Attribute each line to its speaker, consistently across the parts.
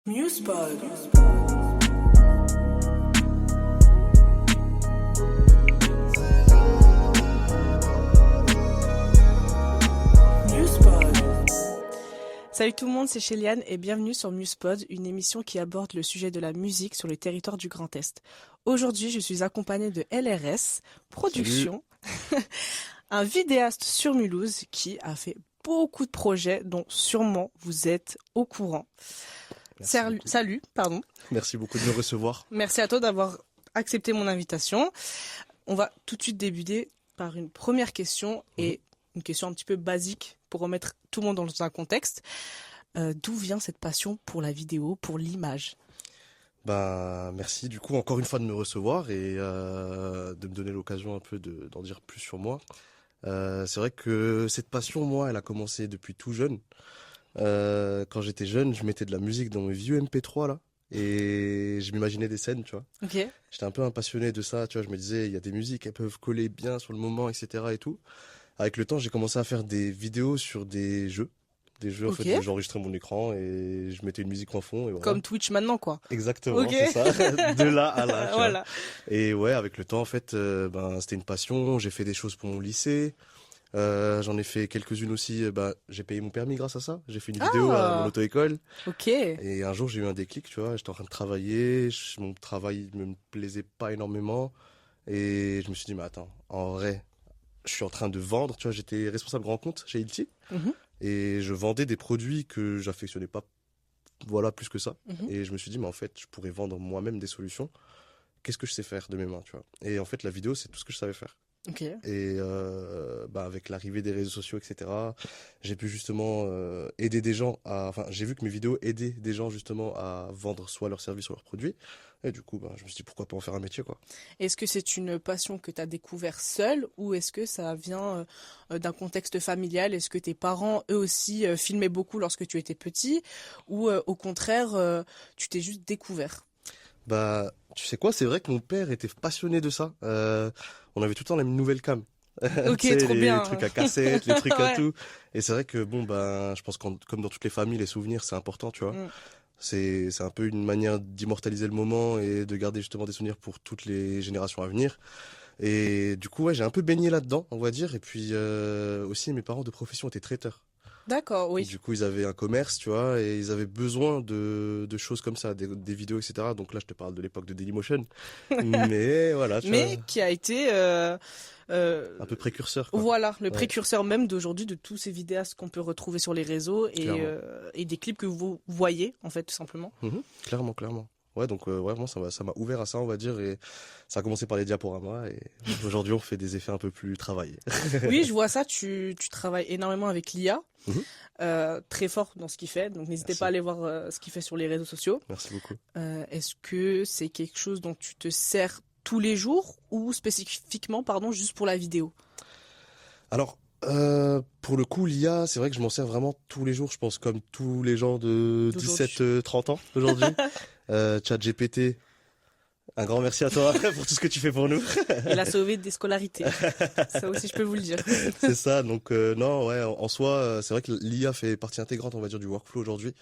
Speaker 1: Musepod. Musepod.
Speaker 2: Salut tout le monde, c'est Chéliane et bienvenue sur Musepod, une émission qui aborde le sujet de la musique sur le territoire du Grand Est. Aujourd'hui, je suis accompagnée de LRS Production, un vidéaste sur Mulhouse qui a fait beaucoup de projets dont sûrement vous êtes au courant. Salut, pardon.
Speaker 3: Merci beaucoup de me recevoir.
Speaker 2: Merci à toi d'avoir accepté mon invitation. On va tout de suite débuter par une première question et une question un petit peu basique pour remettre tout le monde dans un contexte. D'où vient cette passion pour la vidéo, pour l'image?
Speaker 3: Merci du coup encore une fois de me recevoir et de me donner l'occasion un peu d'en dire plus sur moi. C'est vrai que cette passion, moi, elle a commencé depuis tout jeune. Quand j'étais jeune, je mettais de la musique dans mes vieux MP3 là et je m'imaginais des scènes, tu vois.
Speaker 2: Ok.
Speaker 3: J'étais un peu un passionné de ça, tu vois. Je me disais, il y a des musiques, elles peuvent coller bien sur le moment, etc. et tout. Avec le temps, j'ai commencé à faire des vidéos sur des jeux. Des jeux, en
Speaker 2: Ok.
Speaker 3: fait, où j'enregistrais mon écran et je mettais une musique en fond. Et voilà.
Speaker 2: Comme Twitch maintenant, quoi.
Speaker 3: Exactement,
Speaker 2: Ok.
Speaker 3: c'est ça. De là à là, tu vois.
Speaker 2: Voilà.
Speaker 3: Et ouais, avec le temps, en fait, c'était une passion. J'ai fait des choses pour mon lycée. J'en ai fait quelques-unes aussi. J'ai payé mon permis grâce à ça. J'ai fait une vidéo à mon auto-école.
Speaker 2: Ok.
Speaker 3: Et un jour, j'ai eu un déclic, tu vois. J'étais en train de travailler. Mon travail ne me plaisait pas énormément. Et je me suis dit, mais attends, en vrai, je suis en train de vendre. Tu vois, j'étais responsable grand compte chez Hilti.
Speaker 2: Mhm.
Speaker 3: Et je vendais des produits que j'affectionnais pas, voilà, plus que ça.
Speaker 2: Mhm.
Speaker 3: Et je me suis dit, mais en fait, je pourrais vendre moi-même des solutions. Qu'est-ce que je sais faire de mes mains, tu vois. Et en fait, la vidéo, c'est tout ce que je savais faire.
Speaker 2: Ok.
Speaker 3: Et avec l'arrivée des réseaux sociaux, etc., j'ai pu justement aider des gens à... Enfin, j'ai vu que mes vidéos aidaient des gens justement à vendre soit leurs services, soit leurs produits. Et du coup, je me suis dit, pourquoi pas en faire un métier, quoi.
Speaker 2: Est-ce que c'est une passion que tu as découvert seule ou est-ce que ça vient d'un contexte familial? Est-ce que tes parents, eux aussi, filmaient beaucoup lorsque tu étais petit ou au contraire, tu t'es juste découvert?
Speaker 3: Tu sais quoi, c'est vrai que mon père était passionné de ça. On avait tout le temps les nouvelles cams.
Speaker 2: Ok,
Speaker 3: Tu sais,
Speaker 2: trop bien.
Speaker 3: les trucs à cassette, les trucs à
Speaker 2: Ouais.
Speaker 3: tout. Et c'est vrai que, je pense que comme dans toutes les familles, les souvenirs, c'est important, tu vois.
Speaker 2: Mm.
Speaker 3: C'est un peu une manière d'immortaliser le moment et de garder justement des souvenirs pour toutes les générations à venir. Et du coup, ouais, j'ai un peu baigné là-dedans, on va dire. Et puis aussi, mes parents de profession étaient traiteurs.
Speaker 2: D'accord, oui.
Speaker 3: Du coup, ils avaient un commerce, tu vois, et ils avaient besoin de choses comme ça, des vidéos, etc. Donc là, je te parle de l'époque de Dailymotion. Mais voilà, tu vois,
Speaker 2: Mais qui a été
Speaker 3: un peu précurseur, quoi.
Speaker 2: voilà, le
Speaker 3: Ouais,
Speaker 2: précurseur même d'aujourd'hui de tous ces vidéastes qu'on peut retrouver sur les réseaux
Speaker 3: clairement.
Speaker 2: et des clips que vous voyez, en fait, tout simplement.
Speaker 3: Clairement, clairement. Ouais, donc ouais, moi, ça m'a ouvert à ça, on va dire, et ça a commencé par les diaporamas, et aujourd'hui, on fait des effets un peu plus travaillés.
Speaker 2: Oui, je vois ça, tu travailles énormément avec l'IA,
Speaker 3: Mhm.
Speaker 2: très fort dans ce qu'il fait, donc n'hésitez
Speaker 3: Merci.
Speaker 2: pas à aller voir ce qu'il fait sur les réseaux sociaux.
Speaker 3: Merci beaucoup.
Speaker 2: Est-ce que c'est quelque chose dont tu te sers tous les jours ou spécifiquement, pardon, juste pour la vidéo?
Speaker 3: Alors, pour le coup, l'IA, c'est vrai que je m'en sers vraiment tous les jours, je pense, comme tous les gens de
Speaker 2: D'aujourd'hui.
Speaker 3: 17-30 ans aujourd'hui. ChatGPT, un grand merci à toi pour tout ce que tu fais pour nous.
Speaker 2: Il a sauvé des scolarités. Ça aussi, je peux vous le dire.
Speaker 3: C'est ça, donc non, ouais, en soi, c'est vrai que l'IA fait partie intégrante, on va dire, du workflow aujourd'hui.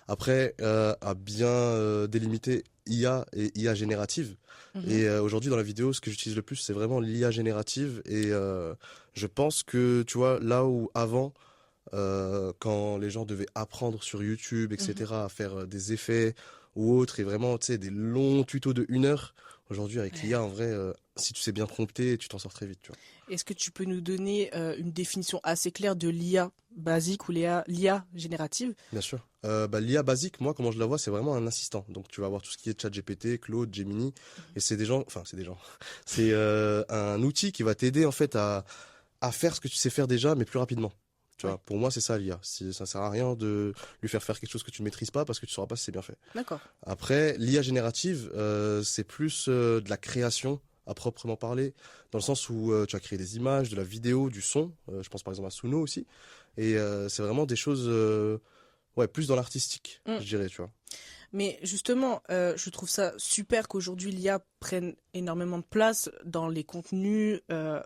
Speaker 3: Après, à bien délimiter IA et IA générative.
Speaker 2: Mhm.
Speaker 3: Et aujourd'hui, dans la vidéo, ce que j'utilise le plus, c'est vraiment l'IA générative. Et je pense que, tu vois, là où avant, quand les gens devaient apprendre sur YouTube,
Speaker 2: Mhm.
Speaker 3: etc., à faire des effets ou autres, et vraiment, tu sais, des longs tutos de 1 heure, aujourd'hui, avec l'IA, en vrai, si tu sais bien prompter, tu t'en sors très vite, tu vois.
Speaker 2: Est-ce que tu peux nous donner une définition assez claire de l'IA basique ou l'IA générative?
Speaker 3: Bien sûr. L'IA basique, moi, comment je la vois, c'est vraiment un assistant. Donc, tu vas avoir tout ce qui est ChatGPT, Claude, Gemini, et c'est des gens. C'est un outil qui va t'aider en fait à faire ce que tu sais faire déjà, mais plus rapidement. Tu
Speaker 2: Ouais.
Speaker 3: vois, pour moi, c'est ça l'IA. Ça sert à rien de lui faire faire quelque chose que tu ne maîtrises pas parce que tu sauras pas si c'est bien fait.
Speaker 2: D'accord.
Speaker 3: Après, l'IA générative, c'est plus de la création à proprement parler, dans le sens où tu vas créer des images, de la vidéo, du son. Je pense par exemple à Suno aussi. Et c'est vraiment des choses, ouais, plus dans l'artistique,
Speaker 2: Mm.
Speaker 3: je dirais, tu vois.
Speaker 2: Mais justement, je trouve ça super qu'aujourd'hui l'IA prenne énormément de place dans les contenus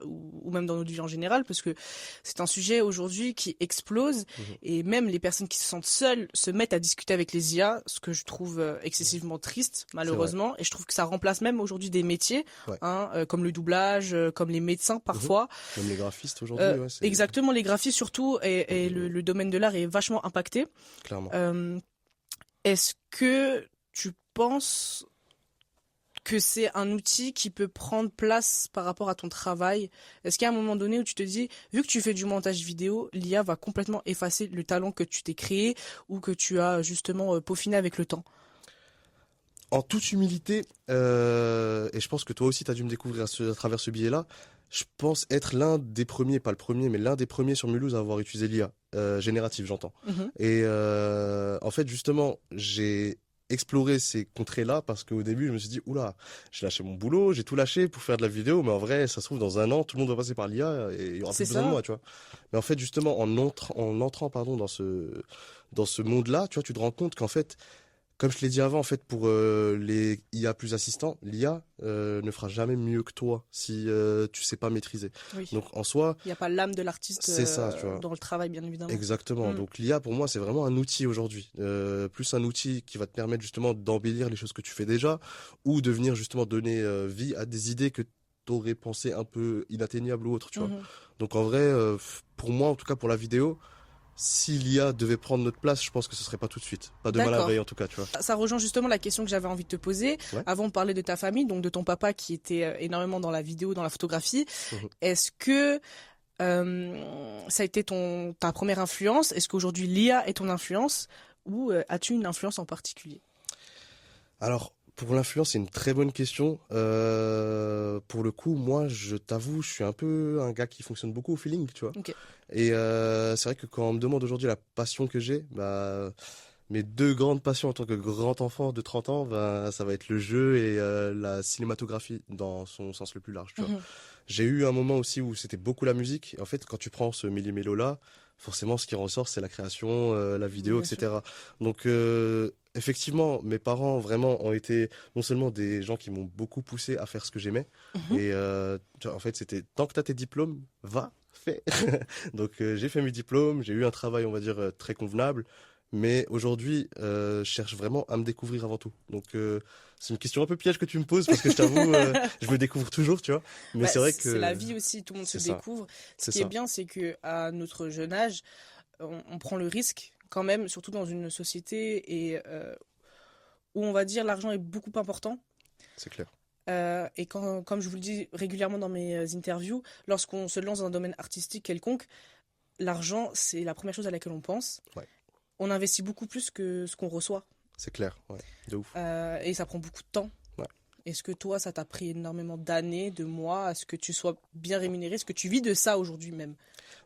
Speaker 2: ou même dans notre vie en général, parce que c'est un sujet aujourd'hui qui explose
Speaker 3: Mhm.
Speaker 2: et même les personnes qui se sentent seules se mettent à discuter avec les IA, ce que je trouve excessivement triste,
Speaker 3: C'est vrai.
Speaker 2: malheureusement. Et je trouve que ça remplace même aujourd'hui des métiers,
Speaker 3: Ouais.
Speaker 2: hein, comme le doublage, comme les médecins
Speaker 3: Mhm.
Speaker 2: parfois.
Speaker 3: Même les graphistes aujourd'hui, ouais, c'est
Speaker 2: Exactement, les graphistes surtout, et le domaine de l'art est vachement impacté.
Speaker 3: clairement.
Speaker 2: Est-ce que tu penses que c'est un outil qui peut prendre place par rapport à ton travail? Est-ce qu'il y a un moment donné où tu te dis, vu que tu fais du montage vidéo, l'IA va complètement effacer le talent que tu t'es créé ou que tu as justement peaufiné avec le temps?
Speaker 3: En toute humilité, et je pense que toi aussi tu as dû me découvrir à travers ce biais-là, je pense être l'un des premiers, pas le premier, mais l'un des premiers sur Mulhouse à avoir utilisé l'IA, générative j'entends.
Speaker 2: Mhm.
Speaker 3: Et en fait justement, j'ai exploré ces contrées-là parce qu'au début je me suis dit, oula, j'ai lâché mon boulot, j'ai tout lâché pour faire de la vidéo, mais en vrai ça se trouve dans un an tout le monde va passer par l'IA et il y aura
Speaker 2: C'est
Speaker 3: plus besoin de
Speaker 2: ça.
Speaker 3: moi, tu vois. Mais en fait justement en entrant pardon dans ce monde-là, tu vois, tu te rends compte qu'en fait comme je l'ai dit avant, en fait, pour les IA plus assistants, l'IA ne fera jamais mieux que toi si tu sais pas maîtriser.
Speaker 2: Oui.
Speaker 3: Donc en soi,
Speaker 2: Il n'y a pas l'âme de l'artiste
Speaker 3: c'est ça, tu vois.
Speaker 2: dans le travail, bien évidemment.
Speaker 3: Exactement.
Speaker 2: Mm.
Speaker 3: Donc l'IA pour moi c'est vraiment un outil aujourd'hui, plus un outil qui va te permettre justement d'embellir les choses que tu fais déjà ou de venir justement donner vie à des idées que tu aurais pensé un peu inatteignables ou autres, tu vois.
Speaker 2: Mhm.
Speaker 3: Donc en vrai, pour moi en tout cas pour la vidéo, si l'IA devait prendre notre place, je pense que ce serait pas tout de suite, pas demain la veille
Speaker 2: D'accord.
Speaker 3: en tout cas, tu vois.
Speaker 2: Ça rejoint justement la question que j'avais envie de te poser.
Speaker 3: Ouais.
Speaker 2: Avant de parler de ta famille, donc de ton papa qui était énormément dans la vidéo, dans la photographie.
Speaker 3: Mhm.
Speaker 2: Est-ce que ça a été ta première influence? Est-ce qu'aujourd'hui l'IA est ton influence? Ou as-tu une influence en particulier?
Speaker 3: Alors, pour l'influence, c'est une très bonne question. Pour le coup, moi, je t'avoue, je suis un peu un gars qui fonctionne beaucoup au feeling, tu vois.
Speaker 2: Ok.
Speaker 3: Et c'est vrai que quand on me demande aujourd'hui la passion que j'ai, bah, mes deux grandes passions en tant que grand enfant de 30 ans, bah, ça va être le jeu et la cinématographie dans son sens le plus large, tu vois.
Speaker 2: Mhm.
Speaker 3: J'ai eu un moment aussi où c'était beaucoup la musique. Et en fait, quand tu prends ce méli-mélo-là, forcément, ce qui ressort, c'est la création, la vidéo,
Speaker 2: Bien sûr.
Speaker 3: etc. Donc, effectivement, mes parents vraiment ont été non seulement des gens qui m'ont beaucoup poussé à faire ce que j'aimais.
Speaker 2: Mhm.
Speaker 3: Et tu vois, en fait, c'était tant que tu as tes diplômes, va, fais. Donc, j'ai fait mes diplômes, j'ai eu un travail, on va dire, très convenable. Mais aujourd'hui, je cherche vraiment à me découvrir avant tout. Donc, c'est une question un peu piège que tu me poses parce que je t'avoue, je me découvre toujours, tu vois. Mais
Speaker 2: Bah,
Speaker 3: c'est vrai
Speaker 2: c'est la
Speaker 3: que
Speaker 2: vie aussi, tout le monde se
Speaker 3: c'est ça,
Speaker 2: découvre. Ce
Speaker 3: c'est
Speaker 2: qui est
Speaker 3: ça.
Speaker 2: bien, c'est que à notre jeune âge, on prend le risque quand même, surtout dans une société et où on va dire l'argent est beaucoup important.
Speaker 3: C'est clair.
Speaker 2: Et comme je vous le dis régulièrement dans mes interviews, lorsqu'on se lance dans un domaine artistique quelconque, l'argent, c'est la première chose à laquelle on pense.
Speaker 3: Ouais,
Speaker 2: On investit beaucoup plus que ce qu'on reçoit.
Speaker 3: c'est clair. Ouais, de ouf.
Speaker 2: Et ça prend beaucoup de temps.
Speaker 3: Ouais.
Speaker 2: Est-ce que toi, ça t'a pris énormément d'années, de mois, à ce que tu sois bien rémunéré? Est-ce que tu vis de ça aujourd'hui même?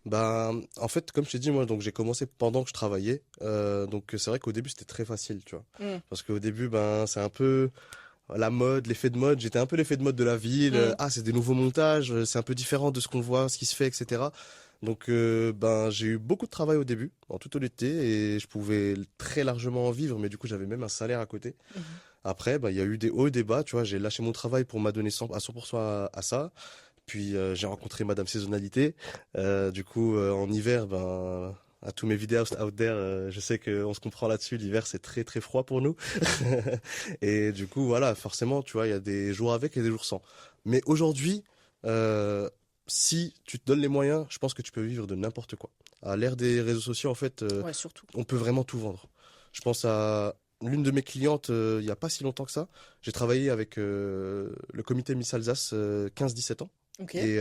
Speaker 3: Bah, en fait, comme je t'ai dit, moi, donc j'ai commencé pendant que je travaillais. Donc c'est vrai qu'au début c'était très facile, tu vois.
Speaker 2: Mm,
Speaker 3: Parce qu'au début, ben, c'est un peu la mode, l'effet de mode. J'étais un peu l'effet de mode de la ville.
Speaker 2: mm.
Speaker 3: Ah, c'est des nouveaux montages, c'est un peu différent de ce qu'on voit, ce qui se fait, etc. Donc, ben, j'ai eu beaucoup de travail au début, en toute honnêteté, et je pouvais très largement en vivre, mais du coup, j'avais même un salaire à côté.
Speaker 2: Mhm.
Speaker 3: Après, bah, il y a eu des hauts et des bas, tu vois. J'ai lâché mon travail pour m'adonner à 100% à ça. Puis, j'ai rencontré Madame Saisonnalité. Du coup, en hiver, ben, à tous mes vidéastes out there, je sais qu'on se comprend là-dessus. L'hiver, c'est très, très froid pour nous. Et du coup, voilà, forcément, tu vois, il y a des jours avec et des jours sans. Mais aujourd'hui, euh, si tu te donnes les moyens, je pense que tu peux vivre de n'importe quoi. À l'ère des réseaux sociaux, en fait,
Speaker 2: Ouais, surtout.
Speaker 3: on peut vraiment tout vendre. Je pense à l'une de mes clientes, il n'y a pas si longtemps que ça. J'ai travaillé avec le comité Miss Alsace 15-17 ans.
Speaker 2: Ok.
Speaker 3: Et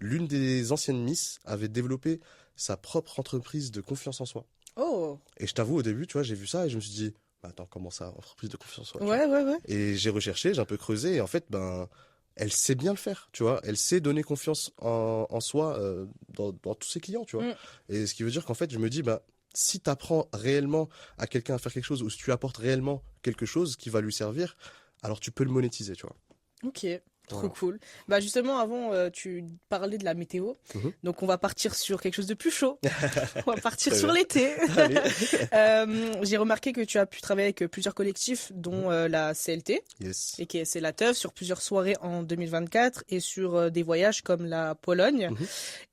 Speaker 3: l'une des anciennes Miss avait développé sa propre entreprise de confiance en soi.
Speaker 2: Oh.
Speaker 3: Et je t'avoue, au début, tu vois, j'ai vu ça et je me suis dit, bah, attends, comment ça, entreprise de confiance en soi, tu vois.
Speaker 2: Ouais, ouais, ouais.
Speaker 3: Et j'ai recherché, j'ai un peu creusé et en fait, ben, elle sait bien le faire, tu vois. Elle sait donner confiance en soi dans tous ses clients, tu vois.
Speaker 2: Mm.
Speaker 3: Et ce qui veut dire qu'en fait, je me dis, bah, si tu apprends réellement à quelqu'un à faire quelque chose ou si tu apportes réellement quelque chose qui va lui servir, alors tu peux le monétiser, tu vois.
Speaker 2: Ok. Trop
Speaker 3: Voilà.
Speaker 2: cool. Bah justement, avant, tu parlais de la météo.
Speaker 3: Mhm.
Speaker 2: Donc, on va partir sur quelque chose de plus chaud. On va partir
Speaker 3: Très
Speaker 2: sur
Speaker 3: bien.
Speaker 2: l'été.
Speaker 3: Allez.
Speaker 2: J'ai remarqué que tu as pu travailler avec plusieurs collectifs, dont la CLT,
Speaker 3: Yes.
Speaker 2: et qui est la teuf, sur plusieurs soirées en 2024 et sur des voyages comme la Pologne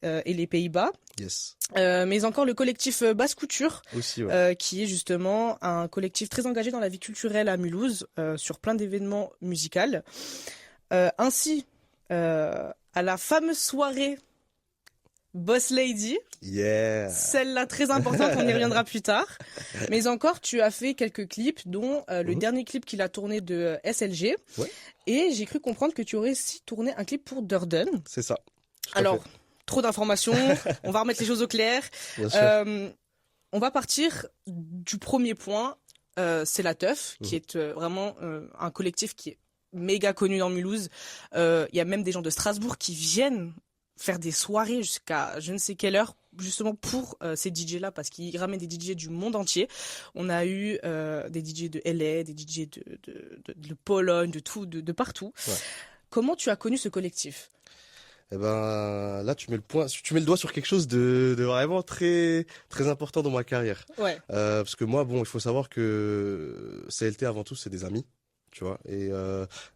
Speaker 3: Mhm.
Speaker 2: et les Pays-Bas.
Speaker 3: Yes.
Speaker 2: Mais encore le collectif Basse Couture,
Speaker 3: Aussi, ouais.
Speaker 2: qui est justement un collectif très engagé dans la vie culturelle à Mulhouse, sur plein d'événements musicaux. Ainsi, à la fameuse soirée Boss Lady,
Speaker 3: Yeah.
Speaker 2: celle-là très importante, on y reviendra plus tard. Mais encore, tu as fait quelques clips, dont le
Speaker 3: Mhm.
Speaker 2: dernier clip qu'il a tourné de SLG.
Speaker 3: Ouais.
Speaker 2: Et j'ai cru comprendre que tu aurais aussi tourné un clip pour Durden.
Speaker 3: C'est ça. Tout à
Speaker 2: Alors,
Speaker 3: fait.
Speaker 2: trop d'informations, on va remettre les choses au clair.
Speaker 3: Bien sûr.
Speaker 2: On va partir du premier point, c'est la teuf, qui
Speaker 3: Mhm.
Speaker 2: est vraiment un collectif qui est méga connu dans Mulhouse. Il y a même des gens de Strasbourg qui viennent faire des soirées jusqu'à je ne sais quelle heure, justement pour ces DJ-là, parce qu'ils ramènent des DJ du monde entier. On a eu des DJ de LA, des DJ de Pologne, de tout, de partout.
Speaker 3: Ouais.
Speaker 2: Comment tu as connu ce collectif?
Speaker 3: Eh ben, là, tu mets le doigt sur quelque chose de vraiment très, très important dans ma carrière.
Speaker 2: Ouais,
Speaker 3: Parce que moi, bon, il faut savoir que CLT, avant tout, c'est des amis, tu vois. Et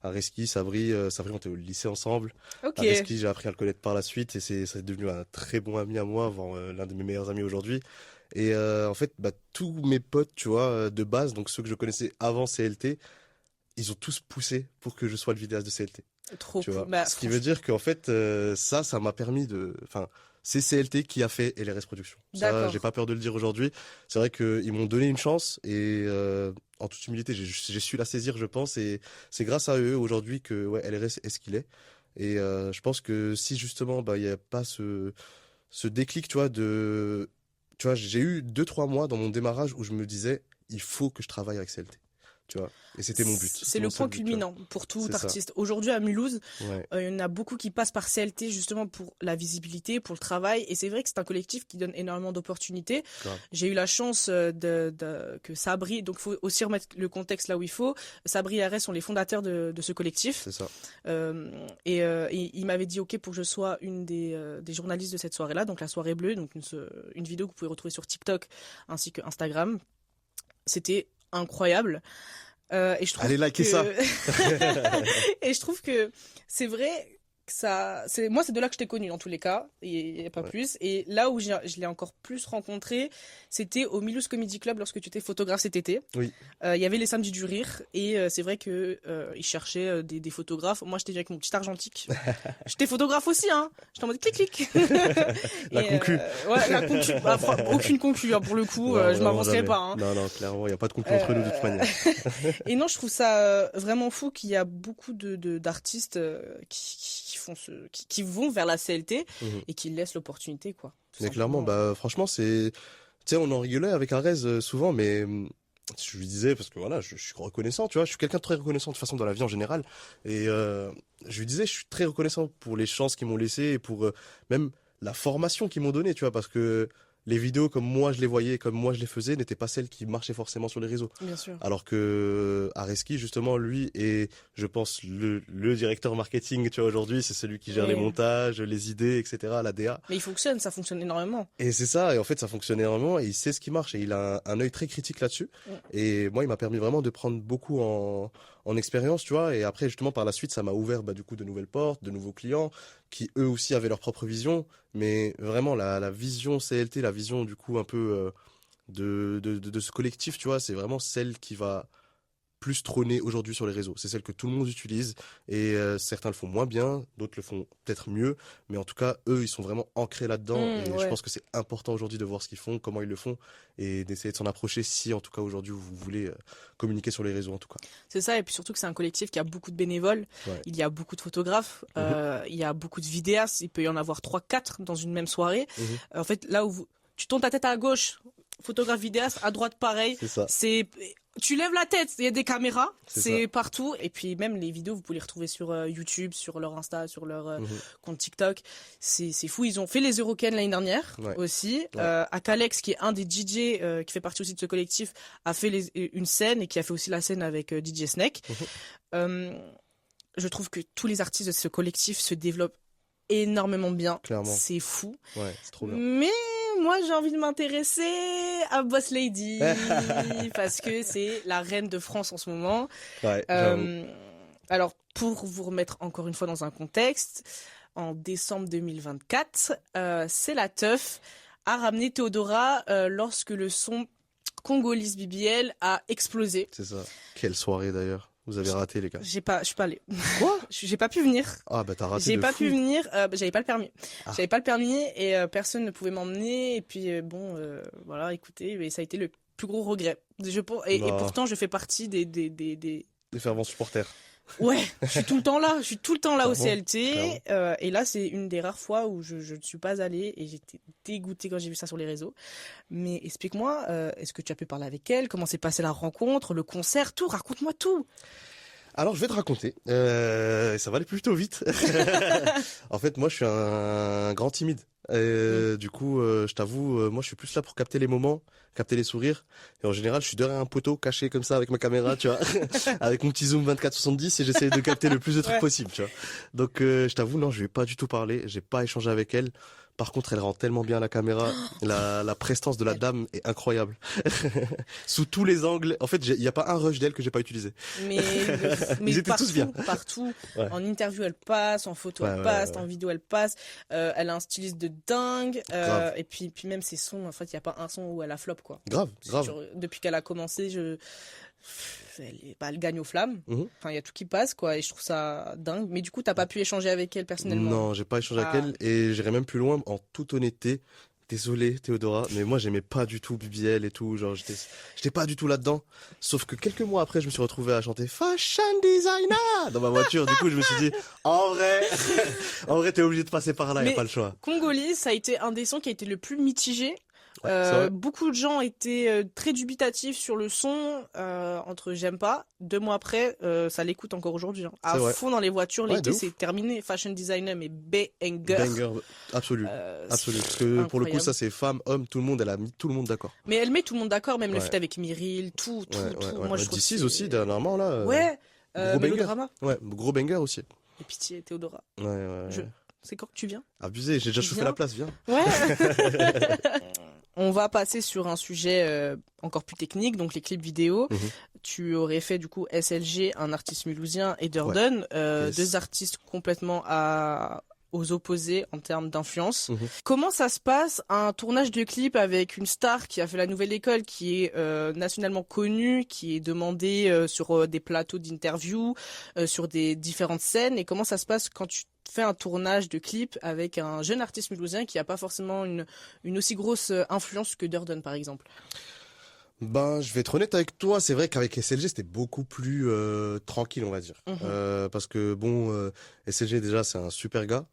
Speaker 3: Areski, Sabri, on était au lycée ensemble.
Speaker 2: ok.
Speaker 3: Areski, j'ai appris à le connaître par la suite et c'est devenu un très bon ami à moi, voire l'un de mes meilleurs amis aujourd'hui. Et en fait, bah, tous mes potes, tu vois, de base, donc ceux que je connaissais avant CLT, ils ont tous poussé pour que je sois le vidéaste de CLT.
Speaker 2: Trop
Speaker 3: Tu
Speaker 2: cool.
Speaker 3: vois.
Speaker 2: Bah,
Speaker 3: Ce qui veut dire qu'en fait, ça m'a permis enfin, c'est CLT qui a fait LRS Productions. Ça,
Speaker 2: D'accord.
Speaker 3: j'ai pas peur de le dire aujourd'hui. C'est vrai qu'ils m'ont donné une chance et en toute humilité, j'ai su la saisir, je pense, et c'est grâce à eux aujourd'hui que ouais, LRS est ce qu'il est. Et je pense que si justement, bah, il y a pas ce déclic, tu vois, tu vois, j'ai eu 2-3 mois dans mon démarrage où je me disais, il faut que je travaille avec CLT. Tu vois. Et c'était mon but.
Speaker 2: C'est le
Speaker 3: mon seul
Speaker 2: point
Speaker 3: but, tu vois.
Speaker 2: culminant pour tout
Speaker 3: C'est ça.
Speaker 2: artiste. Aujourd'hui à Mulhouse,
Speaker 3: Ouais.
Speaker 2: il y en a beaucoup qui passent par CLT justement pour la visibilité, pour le travail. Et c'est vrai que c'est un collectif qui donne énormément d'opportunités.
Speaker 3: Grave.
Speaker 2: J'ai eu la chance que Sabri, donc il faut aussi remettre le contexte là où il faut. Sabri et RS sont les fondateurs de ce collectif.
Speaker 3: C'est ça.
Speaker 2: Et il m'avait dit OK pour que je sois une des journalistes de cette soirée-là, donc la soirée bleue, donc une vidéo que vous pouvez retrouver sur TikTok ainsi que Instagram. C'était incroyable. Et je trouve
Speaker 3: Allez liker
Speaker 2: que...
Speaker 3: ça.
Speaker 2: Et je trouve que c'est vrai que moi c'est de là que je t'ai connu dans tous les cas et pas
Speaker 3: Ouais.
Speaker 2: plus. Et là où je l'ai encore plus rencontré, c'était au Mulhouse Comedy Club lorsque tu étais photographe cet été.
Speaker 3: Oui.
Speaker 2: Il y avait les samedis du rire et c'est vrai que ils cherchaient des photographes. Moi j'étais avec mon petit argentique. J'étais photographe aussi, hein. J'étais en mode clic clic.
Speaker 3: La
Speaker 2: Et,
Speaker 3: concu.
Speaker 2: Ouais, la concu. Bah, aucune concu hein, pour le coup.
Speaker 3: Non,
Speaker 2: Je
Speaker 3: vraiment
Speaker 2: m'avancerai
Speaker 3: jamais.
Speaker 2: pas. Hein.
Speaker 3: Non, non, clairement, il n'y a pas de concu entre nous de toute manière.
Speaker 2: Et non, je trouve ça vraiment fou qu'il y a beaucoup d'artistes qui vont vers la CLT
Speaker 3: Mhm.
Speaker 2: et qui laissent l'opportunité, quoi. Tout
Speaker 3: Mais clairement,
Speaker 2: simplement.
Speaker 3: bah, franchement, tu sais, on en rigolait avec Arez souvent, mais je lui disais, parce que voilà, je suis reconnaissant, tu vois, je suis quelqu'un de très reconnaissant de toute façon dans la vie en général. Et je lui disais, je suis très reconnaissant pour les chances qu'ils m'ont laissées et pour même la formation qu'ils m'ont donnée, tu vois, parce que les vidéos comme moi je les voyais, comme moi je les faisais, n'étaient pas celles qui marchaient forcément sur les réseaux.
Speaker 2: Bien sûr.
Speaker 3: Alors que Areski, justement, lui est, je pense, le directeur marketing, tu vois, aujourd'hui, c'est celui qui gère
Speaker 2: Oui.
Speaker 3: les montages, les idées, etc., la DA.
Speaker 2: Mais ça fonctionne énormément.
Speaker 3: Et c'est ça, et en fait, ça fonctionne énormément, et il sait ce qui marche, et il a un œil très critique là-dessus.
Speaker 2: Ouais.
Speaker 3: Et moi, il m'a permis vraiment de prendre beaucoup en expérience, tu vois, et après, justement, par la suite, ça m'a ouvert, bah, du coup, de nouvelles portes, de nouveaux clients, qui eux aussi avaient leur propre vision, mais vraiment, la vision CLT, la vision, du coup, un peu de ce collectif, tu vois, c'est vraiment celle qui va plus trôner aujourd'hui sur les réseaux. C'est celle que tout le monde utilise et certains le font moins bien, d'autres le font peut-être mieux, mais en tout cas, eux, ils sont vraiment ancrés là-dedans et je
Speaker 2: Ouais.
Speaker 3: pense que c'est important aujourd'hui de voir ce qu'ils font, comment ils le font et d'essayer de s'en approcher si, en tout cas, aujourd'hui, vous voulez communiquer sur les réseaux, en tout cas.
Speaker 2: C'est ça, et puis surtout que c'est un collectif qui a beaucoup de bénévoles,
Speaker 3: Ouais.
Speaker 2: il y a beaucoup de photographes, il y a beaucoup de vidéastes, il peut y en avoir 3-4 dans une même soirée.
Speaker 3: Mhm.
Speaker 2: En fait, là où tu tournes ta tête à gauche, photographe vidéaste, à droite pareil,
Speaker 3: C'est ça.
Speaker 2: tu lèves la tête, il y a des caméras,
Speaker 3: C'est
Speaker 2: c'est partout, et puis même les vidéos, vous pouvez les retrouver sur YouTube, sur leur Insta, sur leur
Speaker 3: Mhm.
Speaker 2: compte TikTok. C'est fou, ils ont fait les Eurocaines l'année dernière
Speaker 3: Ouais.
Speaker 2: aussi.
Speaker 3: Ouais.
Speaker 2: Akalex, qui est un des DJ qui fait partie aussi de ce collectif, a fait une scène et qui a fait aussi la scène avec DJ Snake.
Speaker 3: Mhm.
Speaker 2: Euh, je trouve que tous les artistes de ce collectif se développent énormément bien.
Speaker 3: Clairement.
Speaker 2: C'est fou.
Speaker 3: Ouais, c'est trop bien.
Speaker 2: Mais moi, j'ai envie de m'intéresser à Boss Lady parce que c'est la reine de France en ce moment.
Speaker 3: Ouais, j'avoue.
Speaker 2: Alors, pour vous remettre encore une fois dans un contexte, en décembre 2024, c'est la teuf a ramené Théodora lorsque le son Congolese BBL a explosé.
Speaker 3: C'est ça. Quelle soirée d'ailleurs. Vous avez raté, les gars.
Speaker 2: Je suis pas allée.
Speaker 3: Quoi?
Speaker 2: J'ai pas pu venir.
Speaker 3: Ah, bah t'as raté
Speaker 2: J'ai
Speaker 3: de
Speaker 2: pas
Speaker 3: fou.
Speaker 2: pu venir. J'avais pas le permis.
Speaker 3: Ah.
Speaker 2: J'avais pas le permis et personne ne pouvait m'emmener. Et puis voilà, écoutez, mais ça a été le plus gros regret. Et
Speaker 3: Non.
Speaker 2: pourtant, je fais partie des
Speaker 3: Des fervents supporters.
Speaker 2: Ouais, je suis tout le temps là. Je suis tout le temps là au
Speaker 3: Clairement,
Speaker 2: CLT. Et là, c'est une des rares fois où je ne suis pas allée et j'étais dégoûtée quand j'ai vu ça sur les réseaux. Mais explique-moi, est-ce que tu as pu parler avec elle? Comment s'est passée la rencontre, le concert, tout? Raconte-moi tout.
Speaker 3: Alors, je vais te raconter. Ça va aller plutôt vite. En fait, moi, je suis un grand timide. Du coup, je t'avoue, moi, je suis plus là pour capter les moments, capter les sourires. Et en général, je suis derrière un poteau, caché comme ça avec ma caméra, tu vois, avec mon petit zoom 24-70 et j'essaie de capter le plus de trucs
Speaker 2: Ouais.
Speaker 3: possible, tu vois. Donc, je t'avoue, non, je vais pas du tout parler. J'ai pas échangé avec elle. Par contre, elle rend tellement bien la caméra. La prestance de la dame est incroyable. Sous tous les angles. En fait, il y a pas un rush d'elle que j'ai pas utilisé.
Speaker 2: Mais
Speaker 3: Ils étaient
Speaker 2: partout,
Speaker 3: tous bien.
Speaker 2: partout.
Speaker 3: Ouais.
Speaker 2: En interview, elle passe, en photo,
Speaker 3: Ouais,
Speaker 2: elle
Speaker 3: ouais,
Speaker 2: passe,
Speaker 3: ouais.
Speaker 2: en vidéo, elle passe. Elle a un styliste de dingue.
Speaker 3: Grave.
Speaker 2: Et puis même ses sons, en fait, il n'y a pas un son où elle a flop, quoi.
Speaker 3: Grave, grave.
Speaker 2: Depuis qu'elle a commencé, elle gagne aux flammes.
Speaker 3: Mhm.
Speaker 2: Enfin, il y a tout qui passe, quoi. Et je trouve ça dingue. Mais du coup, t'as pas pu échanger avec elle personnellement?
Speaker 3: Non, j'ai pas échangé avec
Speaker 2: Ah.
Speaker 3: elle et j'irai même plus loin en toute honnêteté. Désolé Théodora, mais moi j'aimais pas du tout BBL et tout, genre j'étais pas du tout là-dedans. Sauf que quelques mois après, je me suis retrouvé à chanter Fashion Designer dans ma voiture. Du coup, je me suis dit en vrai, en vrai t'es obligé de passer par là, y a
Speaker 2: Mais
Speaker 3: pas le choix.
Speaker 2: Congolais, ça a été un des sons qui a été le plus mitigé.
Speaker 3: Ouais, c'est vrai.
Speaker 2: Beaucoup de gens étaient très dubitatifs sur le son, entre j'aime pas. 2 mois après, ça l'écoute encore aujourd'hui. Hein. À
Speaker 3: C'est vrai.
Speaker 2: fond dans les voitures,
Speaker 3: Ouais,
Speaker 2: l'été
Speaker 3: de ouf.
Speaker 2: c'est terminé. Fashion designer, mais banger.
Speaker 3: Banger, absolu. Absolu. Parce que pour le coup,
Speaker 2: incroyable.
Speaker 3: ça c'est femme, homme, tout le monde, elle a mis tout le monde d'accord.
Speaker 2: Mais elle met tout le monde d'accord, même le
Speaker 3: Ouais.
Speaker 2: feat avec Myril, tout.
Speaker 3: Ouais.
Speaker 2: Moi, je trouve
Speaker 3: DC's
Speaker 2: que
Speaker 3: aussi, dernièrement là.
Speaker 2: Ouais,
Speaker 3: gros banger.
Speaker 2: Mélodrama.
Speaker 3: Ouais, gros banger aussi.
Speaker 2: Et pitié, Théodora.
Speaker 3: Ouais.
Speaker 2: C'est quand que tu viens?
Speaker 3: Abusé, j'ai déjà chauffé
Speaker 2: Viens.
Speaker 3: la place, viens.
Speaker 2: Ouais. On va passer sur un sujet encore plus technique, donc les clips vidéo.
Speaker 3: Mhm.
Speaker 2: Tu aurais fait du coup SLG, un artiste mulhousien, et Durden,
Speaker 3: Yes.
Speaker 2: 2 artistes complètement aux opposés en termes d'influence.
Speaker 3: Mhm.
Speaker 2: Comment ça se passe un tournage de clip avec une star qui a fait la nouvelle école, qui est nationalement connue, qui est demandée sur des plateaux d'interview, sur des différentes scènes, et comment ça se passe quand tu fais un tournage de clip avec un jeune artiste mulhousien qui a pas forcément une aussi grosse influence que Durden par exemple?
Speaker 3: Ben, je vais être honnête avec toi, c'est vrai qu'avec SLG c'était beaucoup plus tranquille, on va dire.
Speaker 2: Mhm.
Speaker 3: Parce que bon, SLG déjà c'est un super gars,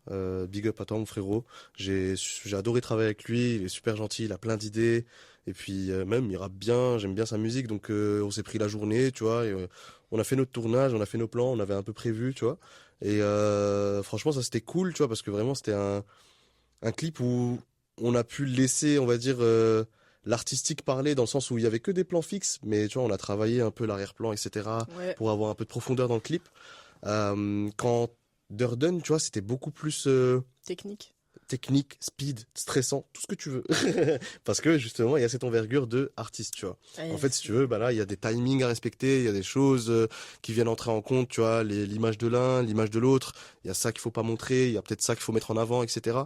Speaker 3: big up à toi mon frérot. J'ai adoré travailler avec lui, il est super gentil, il a plein d'idées et puis même il rappe bien, j'aime bien sa musique donc on s'est pris la journée, tu vois, et, on a fait notre tournage, on a fait nos plans, on avait un peu prévu, tu vois. Et franchement ça c'était cool, tu vois, parce que vraiment c'était un clip où on a pu laisser, on va dire l'artistique parler dans le sens où il y avait que des plans fixes, mais tu vois, on a travaillé un peu l'arrière-plan, etc.
Speaker 2: Ouais.
Speaker 3: pour avoir un peu de profondeur dans le clip. Quand Durden, tu vois, c'était beaucoup plus
Speaker 2: Technique.
Speaker 3: technique, speed, stressant, tout ce que tu veux. Parce que justement, il y a cette envergure de artiste, tu vois. En fait, si tu veux, bah là, il y a des timings à respecter, il y a des choses qui viennent entrer en compte, tu vois, l'image de l'un, l'image de l'autre. Il y a ça qu'il faut pas montrer, il y a peut-être ça qu'il faut mettre en avant, etc.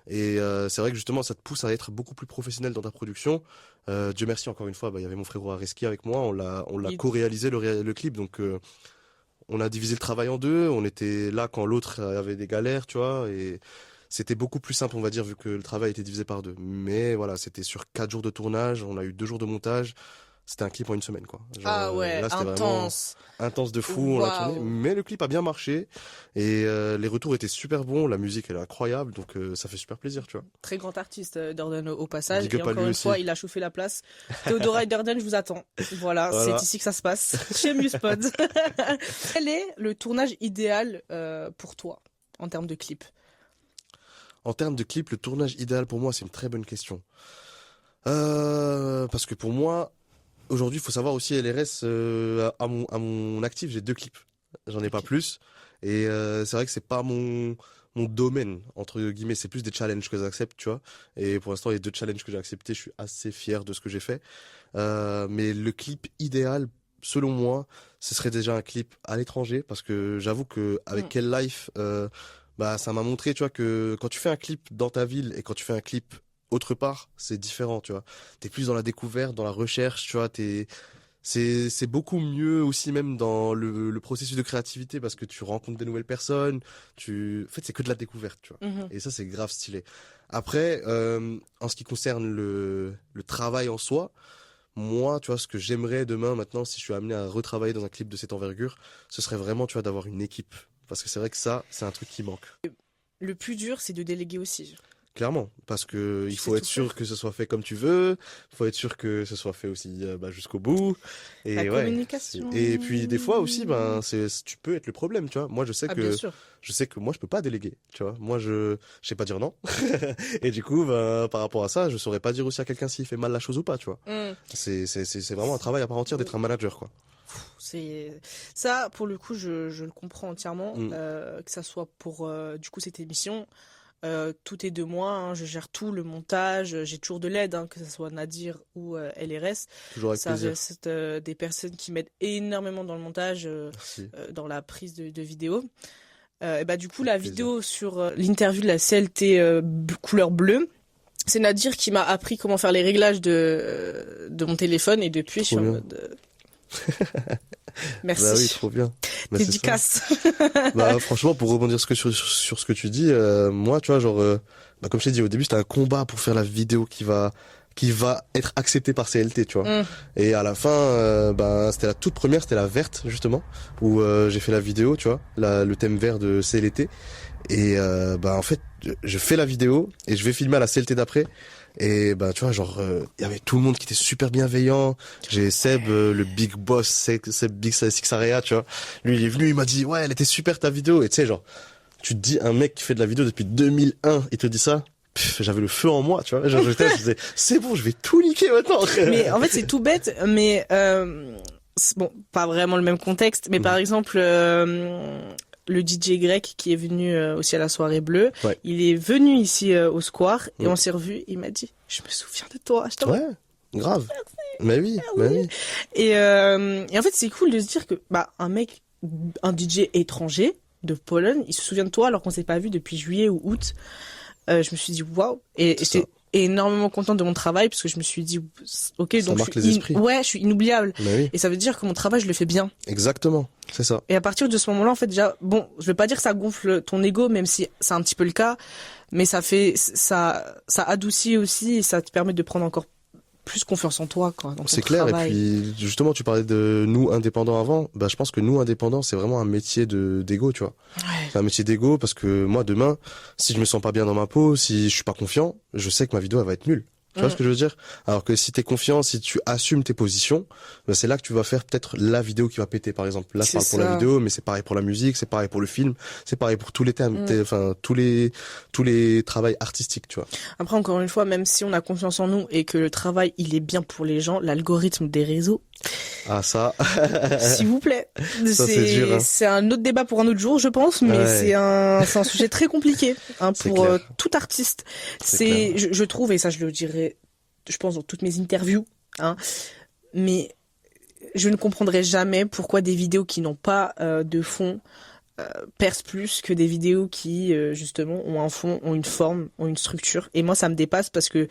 Speaker 3: Et c'est vrai que justement, ça te pousse à être beaucoup plus professionnel dans ta production. Dieu merci, encore une fois, bah, il y avait mon frérot Areski avec moi, on l'a
Speaker 2: Il-
Speaker 3: co-réalisé le clip, donc on a divisé le travail en deux, on était là quand l'autre avait des galères, tu vois, et c'était beaucoup plus simple, on va dire, vu que le travail était divisé par deux. Mais voilà, c'était sur 4 jours de tournage, on a eu 2 jours de montage. C'était un clip en une semaine, quoi. Genre,
Speaker 2: Ah ouais,
Speaker 3: là, c'était vraiment
Speaker 2: intense.
Speaker 3: intense de fou, on l'a
Speaker 2: Waouh.
Speaker 3: tourné. Mais le clip a bien marché. Et les retours étaient super bons, la musique, elle est incroyable. Donc, ça fait super plaisir, tu vois.
Speaker 2: Très grand artiste, Durden au passage.
Speaker 3: Big
Speaker 2: Et
Speaker 3: up à
Speaker 2: encore
Speaker 3: lui
Speaker 2: une
Speaker 3: aussi.
Speaker 2: fois, il a chauffé la place. Théodora et Durden, je vous attends. Voilà,
Speaker 3: Voilà.
Speaker 2: c'est ici que ça se passe, chez Musepod. Quel est le tournage idéal pour toi en termes de clip?
Speaker 3: En termes de clip, le tournage idéal pour moi, c'est une très bonne question. Parce que pour moi, aujourd'hui, il faut savoir aussi, LRS, à mon actif, j'ai 2 clips. J'en ai pas
Speaker 2: Ok.
Speaker 3: plus. Et c'est vrai que c'est pas mon domaine, entre guillemets, c'est plus des challenges que j'accepte, tu vois. Et pour l'instant, les 2 challenges que j'ai acceptés, je suis assez fier de ce que j'ai fait. Mais le clip idéal, selon moi, ce serait déjà un clip à l'étranger, parce que j'avoue que avec Quel Life, bah ça m'a montré, tu vois, que quand tu fais un clip dans ta ville et quand tu fais un clip autre part, c'est différent, tu vois. T'es plus dans la découverte, dans la recherche, tu vois, c'est beaucoup mieux aussi même dans le processus de créativité parce que tu rencontres des nouvelles personnes, en fait c'est que de la découverte, tu vois.
Speaker 2: Mhm.
Speaker 3: Et ça c'est grave stylé. Après, en ce qui concerne le travail en soi, moi, tu vois, ce que j'aimerais demain maintenant, si je suis amené à retravailler dans un clip de cette envergure, ce serait vraiment, tu vois, d'avoir une équipe. Parce que c'est vrai que ça, c'est un truc qui manque.
Speaker 2: Le plus dur, c'est de déléguer aussi.
Speaker 3: Clairement, parce que
Speaker 2: Tu
Speaker 3: il
Speaker 2: sais
Speaker 3: faut être
Speaker 2: tout
Speaker 3: sûr
Speaker 2: faire.
Speaker 3: que ce soit fait comme tu veux, il faut être sûr que ce soit fait aussi bah, jusqu'au bout.
Speaker 2: La
Speaker 3: Et ouais,
Speaker 2: communication.
Speaker 3: et puis des fois aussi ben tu peux être le problème, tu vois. Moi
Speaker 2: Ah, bien sûr.
Speaker 3: je sais que moi je peux pas déléguer, tu vois. Moi je sais pas dire non. Et du coup ben, par rapport à ça, je saurais pas dire aussi à quelqu'un s'il fait mal la chose ou pas, tu vois.
Speaker 2: Mm.
Speaker 3: C'est vraiment un travail à part entière d'être un manager quoi.
Speaker 2: C'est ça, pour le coup, je le comprends entièrement,
Speaker 3: Mm.
Speaker 2: que ça soit pour du coup cette émission. Tout est de moi, hein, je gère tout, le montage, j'ai toujours de l'aide, hein, que ce soit Nadir ou LRS.
Speaker 3: Toujours avec
Speaker 2: Ça
Speaker 3: plaisir.
Speaker 2: reste des personnes qui m'aident énormément dans le montage,
Speaker 3: Merci.
Speaker 2: dans la prise de vidéo. Et bah, du coup,
Speaker 3: Avec
Speaker 2: la
Speaker 3: plaisir.
Speaker 2: vidéo sur l'interview de la CLT couleur bleue, c'est Nadir qui m'a appris comment faire les réglages de mon téléphone et depuis, je suis
Speaker 3: Trop
Speaker 2: en
Speaker 3: bien.
Speaker 2: mode
Speaker 3: Bah oui,
Speaker 2: merci.
Speaker 3: trop bien. Bah, c'est ça.
Speaker 2: Dédicace.
Speaker 3: Bah franchement pour rebondir sur ce que tu dis moi tu vois genre bah comme je t'ai dit au début c'était un combat pour faire la vidéo qui va être acceptée par CLT tu vois
Speaker 2: Mm.
Speaker 3: et à la fin bah c'était la toute première, c'était la verte justement où j'ai fait la vidéo tu vois le thème vert de CLT et bah en fait je fais la vidéo et je vais filmer à la CLT d'après et bah tu vois genre il y avait tout le monde qui était super bienveillant. J'ai Seb le big boss, Seb Big Six Area, tu vois. Lui il est venu, il m'a dit "Ouais, elle était super ta vidéo." Et tu sais genre tu te dis un mec qui fait de la vidéo depuis 2001, il te dit ça. J'avais le feu en moi, tu vois. Genre j'étais là, je disais "C'est bon, je vais tout niquer maintenant."
Speaker 2: Mais en fait, c'est tout bête, mais bon, pas vraiment le même contexte, mais par exemple, le DJ grec qui est venu aussi à la soirée bleue,
Speaker 3: Ouais.
Speaker 2: il est venu ici au Square et
Speaker 3: Mm.
Speaker 2: on s'est revus. Il m'a dit, je me souviens de toi. Je t'en-
Speaker 3: Ouais, grave. Mais oui, mais oui.
Speaker 2: Et en fait, c'est cool de se dire que bah un mec, un DJ étranger de Pologne, il se souvient de toi alors qu'on s'est pas vu depuis juillet ou août. Je me suis dit waouh, et
Speaker 3: C'est
Speaker 2: j'étais
Speaker 3: ça.
Speaker 2: énormément contente de mon travail parce que je me suis dit ok,
Speaker 3: Ça
Speaker 2: donc
Speaker 3: marque les esprits.
Speaker 2: ouais, je suis inoubliable.
Speaker 3: Mais oui,
Speaker 2: Et ça veut dire que mon travail, je le fais bien.
Speaker 3: exactement. C'est ça.
Speaker 2: Et à partir de ce moment-là, en fait, déjà, bon, je vais pas dire que ça gonfle ton ego, même si c'est un petit peu le cas, mais ça adoucit aussi et ça te permet de prendre encore plus confiance en toi, quoi, dans ton
Speaker 3: C'est clair, et
Speaker 2: travail.
Speaker 3: puis justement tu parlais de nous indépendants avant, bah je pense que nous indépendants c'est vraiment un métier d'ego, tu vois.
Speaker 2: Ouais.
Speaker 3: C'est un métier d'ego parce que moi demain, si je me sens pas bien dans ma peau, si je suis pas confiant, je sais que ma vidéo elle va être nulle. Tu vois
Speaker 2: Mm.
Speaker 3: ce que je veux dire? Alors que si t'es confiant, si tu assumes tes positions, bah c'est là que tu vas faire peut-être la vidéo qui va péter par exemple. Là je
Speaker 2: C'est
Speaker 3: parle pour la
Speaker 2: ça.
Speaker 3: vidéo, mais c'est pareil pour la musique, c'est pareil pour le film, c'est pareil pour tous les thèmes,
Speaker 2: Mm.
Speaker 3: enfin tous les travails artistiques, tu vois.
Speaker 2: Après, encore une fois, même si on a confiance en nous et que le travail, il est bien pour les gens, l'algorithme des réseaux,
Speaker 3: Ah ça,
Speaker 2: s'il vous plaît.
Speaker 3: Ça, c'est dur, hein.
Speaker 2: C'est un autre débat pour un autre jour, je pense, mais
Speaker 3: Ouais.
Speaker 2: c'est un sujet très compliqué, hein,
Speaker 3: C'est
Speaker 2: pour
Speaker 3: clair.
Speaker 2: tout artiste.
Speaker 3: C'est clair.
Speaker 2: Je trouve, et ça, je le dirais, je pense, dans toutes mes interviews, hein, mais je ne comprendrai jamais pourquoi des vidéos qui n'ont pas de fond percent plus que des vidéos qui, justement, ont un fond, ont une forme, ont une structure. Et moi, ça me dépasse parce que,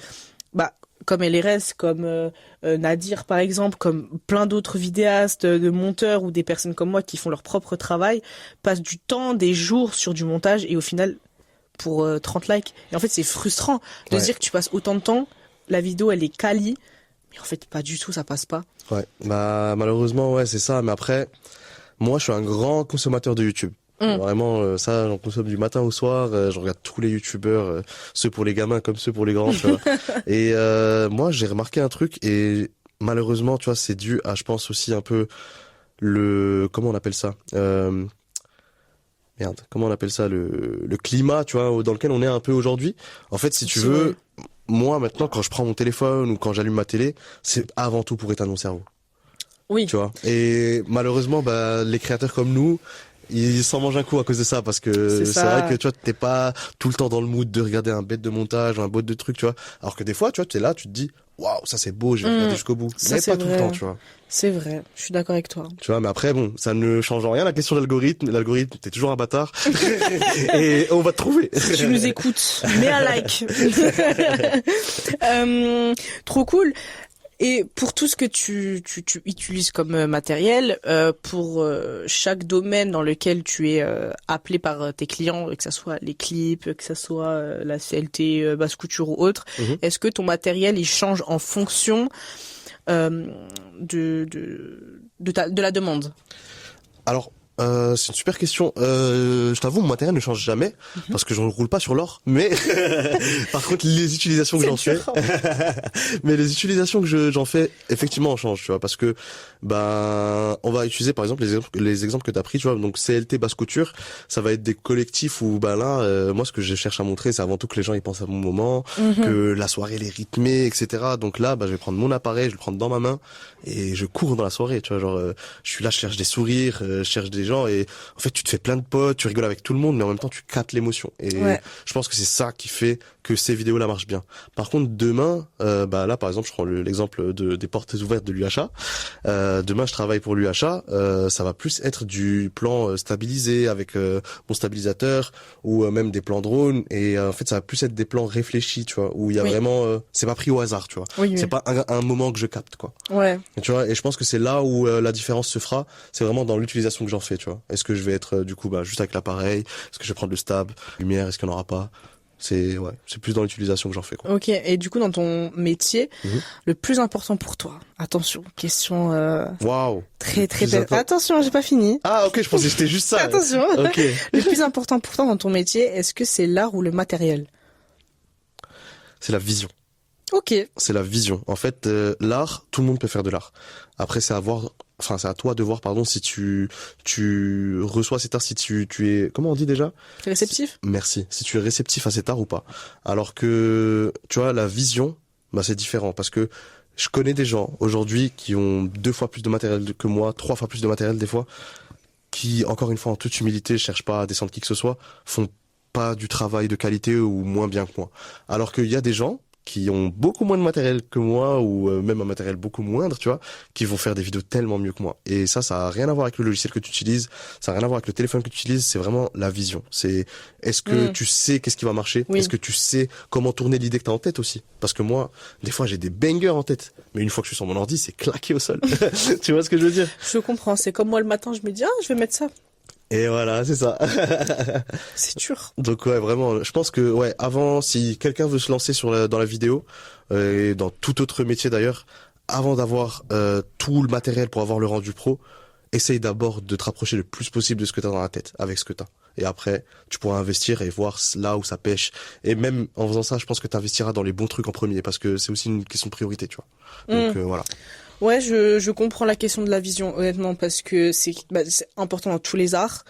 Speaker 2: bah, comme LRS, comme Nadir par exemple, comme plein d'autres vidéastes, de monteurs ou des personnes comme moi qui font leur propre travail, passent du temps, des jours sur du montage et au final pour 30 likes. Et en fait c'est frustrant de
Speaker 3: Ouais.
Speaker 2: se dire que tu passes autant de temps, la vidéo elle est quali, mais en fait pas du tout, ça passe pas.
Speaker 3: Ouais, bah malheureusement ouais c'est ça. Mais après, moi je suis un grand consommateur de YouTube. Vraiment ça j'en consomme du matin au soir. Je regarde tous les YouTubeurs, ceux pour les gamins comme ceux pour les grands. Tu vois. Et moi j'ai remarqué un truc et malheureusement tu vois c'est dû à je pense aussi un peu le comment on appelle ça. Merde, comment on appelle ça le climat, tu vois, dans lequel on est un peu aujourd'hui. En fait, si tu
Speaker 2: C'est
Speaker 3: veux,
Speaker 2: vrai.
Speaker 3: moi maintenant quand je prends mon téléphone ou quand j'allume ma télé, c'est avant tout pour éteindre mon cerveau.
Speaker 2: Oui.
Speaker 3: Tu vois. Et malheureusement, bah, les créateurs comme nous, il s'en mange un coup à cause de ça, parce que c'est vrai que tu vois, t'es pas tout le temps dans le mood de regarder un bête de montage, un bot de truc, tu vois. Alors que des fois, tu vois, t'es là, tu te dis, waouh, ça c'est beau, je vais regarder jusqu'au bout.
Speaker 2: Ça,
Speaker 3: mais
Speaker 2: c'est
Speaker 3: pas tout le
Speaker 2: vrai.
Speaker 3: temps, tu vois.
Speaker 2: C'est vrai, je suis d'accord avec toi.
Speaker 3: Tu vois, mais après, bon, ça ne change rien la question de l'algorithme. L'algorithme, t'es toujours un bâtard. Et on va te trouver.
Speaker 2: Si tu nous écoutes, mets un like. Trop cool. Et pour tout ce que tu utilises comme matériel, pour chaque domaine dans lequel tu es appelé par tes clients, que ça soit les clips, que ça soit la CLT, basse couture ou autre, est-ce que ton matériel il change en fonction de la demande?
Speaker 3: Alors, c'est une super question. Je t'avoue, mon matériel ne change jamais parce que je ne roule pas sur l'or. Mais par contre, les utilisations que j'en fais, mais les utilisations que j'en fais, effectivement, en changent, tu vois, parce que on va utiliser par exemple les exemples que t'as pris, tu vois. Donc CLT basse couture, ça va être des collectifs où là, moi, ce que je cherche à montrer, c'est avant tout que les gens ils pensent à mon moment, que la soirée elle est rythmée, etc. Donc là, je vais prendre mon appareil, je vais le prendre dans ma main et je cours dans la soirée, tu vois. Genre, je suis là, je cherche des sourires, je cherche des gens et en fait tu te fais plein de potes, tu rigoles avec tout le monde mais en même temps tu captes l'émotion et je pense que c'est ça qui fait que ces vidéos là marchent bien. Par contre demain là par exemple je prends l'exemple des portes ouvertes de l'UHA. Demain je travaille pour l'UHA, ça va plus être du plan stabilisé avec mon stabilisateur ou même des plans drone et en fait ça va plus être des plans réfléchis, tu vois, où il y a vraiment c'est pas pris au hasard, tu vois. C'est pas un moment que je capte quoi. Et, tu vois, et je pense que c'est là où la différence se fera, c'est vraiment dans l'utilisation que j'en fais, tu vois. Est-ce que je vais être du coup juste avec l'appareil, est-ce que je vais prendre le stab, lumière, est-ce qu'il n'y en aura pas? C'est plus dans l'utilisation que j'en fais quoi.
Speaker 2: Ok, et du coup dans ton métier, le plus important pour toi, attention, question très belle. Attention, j'ai pas fini.
Speaker 3: Ah ok, je pensais que c'était juste ça.
Speaker 2: Attention.
Speaker 3: Okay.
Speaker 2: Le plus important pour toi dans ton métier, est-ce que c'est l'art ou le matériel?
Speaker 3: C'est la vision.
Speaker 2: Ok.
Speaker 3: C'est la vision. En fait, l'art, tout le monde peut faire de l'art. Après, c'est à toi de voir, pardon, si tu reçois cet art, si tu es, comment on dit déjà?
Speaker 2: Réceptif?
Speaker 3: Merci. Si tu es réceptif à cet art ou pas. Alors que, tu vois, la vision, c'est différent parce que je connais des gens aujourd'hui qui ont 2 fois plus de matériel que moi, 3 fois plus de matériel des fois, qui, encore une fois, en toute humilité, cherchent pas à descendre qui que ce soit, font pas du travail de qualité ou moins bien que moi. Alors qu'il y a des gens qui ont beaucoup moins de matériel que moi ou même un matériel beaucoup moindre, tu vois, qui vont faire des vidéos tellement mieux que moi. Et ça a rien à voir avec le logiciel que tu utilises, ça a rien à voir avec le téléphone que tu utilises, c'est vraiment la vision. C'est est-ce que tu sais qu'est-ce qui va marcher? Est-ce que tu sais comment tourner l'idée que t'as en tête aussi? Parce que moi, des fois, j'ai des bangers en tête, mais une fois que je suis sur mon ordi, c'est claqué au sol. Tu vois ce que je veux dire?
Speaker 2: Je comprends, c'est comme moi le matin, je me dis je vais mettre ça.
Speaker 3: Et voilà, c'est ça.
Speaker 2: C'est dur.
Speaker 3: Donc vraiment, je pense que avant, si quelqu'un veut se lancer dans la vidéo et dans tout autre métier d'ailleurs, avant d'avoir tout le matériel pour avoir le rendu pro, essaye d'abord de te rapprocher le plus possible de ce que tu as dans la tête, avec ce que tu as. Et après, tu pourras investir et voir là où ça pêche. Et même en faisant ça, je pense que tu investiras dans les bons trucs en premier, parce que c'est aussi une question de priorité, tu vois. Donc voilà.
Speaker 2: Ouais, je comprends la question de la vision, honnêtement, parce que c'est important dans tous les arts.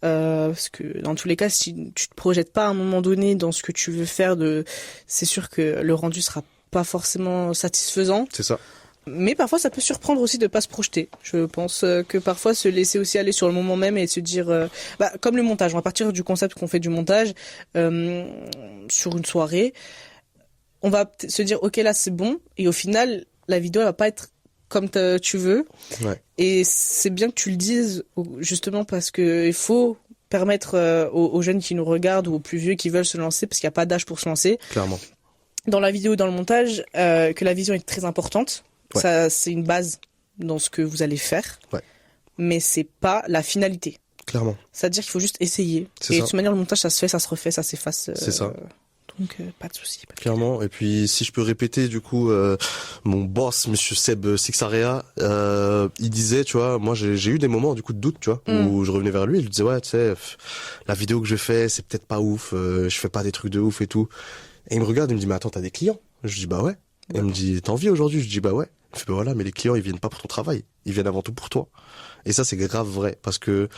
Speaker 2: Parce que dans tous les cas, si tu te projettes pas à un moment donné dans ce que tu veux faire, c'est sûr que le rendu sera pas forcément satisfaisant.
Speaker 3: C'est ça.
Speaker 2: Mais parfois, ça peut surprendre aussi de pas se projeter. Je pense que parfois, se laisser aussi aller sur le moment même et se dire, comme le montage. On va partir du concept qu'on fait du montage sur une soirée. On va se dire, ok, là, c'est bon. Et au final, la vidéo, elle va pas être comme tu veux. Et c'est bien que tu le dises, justement, parce que il faut permettre aux jeunes qui nous regardent ou aux plus vieux qui veulent se lancer, parce qu'il n'y a pas d'âge pour se lancer.
Speaker 3: Clairement.
Speaker 2: Dans la vidéo, dans le montage, que la vision est très importante. Ça, c'est une base dans ce que vous allez faire. Mais c'est pas la finalité.
Speaker 3: Clairement.
Speaker 2: C'est-à-dire qu'il faut juste essayer. Et de toute manière, le montage, ça se fait, ça se refait, ça s'efface.
Speaker 3: C'est ça.
Speaker 2: Donc, pas de souci.
Speaker 3: Clairement. Et puis, si je peux répéter, du coup, mon boss, monsieur Seb Sixarea, il disait, tu vois, moi, j'ai eu des moments, du coup, de doute, tu vois, où je revenais vers lui, et je lui disais, ouais, tu sais, la vidéo que je fais, c'est peut-être pas ouf, je fais pas des trucs de ouf et tout. Et il me regarde, il me dit, mais attends, t'as des clients? Je dis, bah ouais. Et il me dit, t'as envie aujourd'hui? Je dis, bah ouais. Il me fait, bah voilà, mais les clients, ils viennent pas pour ton travail. Ils viennent avant tout pour toi. Et ça, c'est grave vrai. Parce que,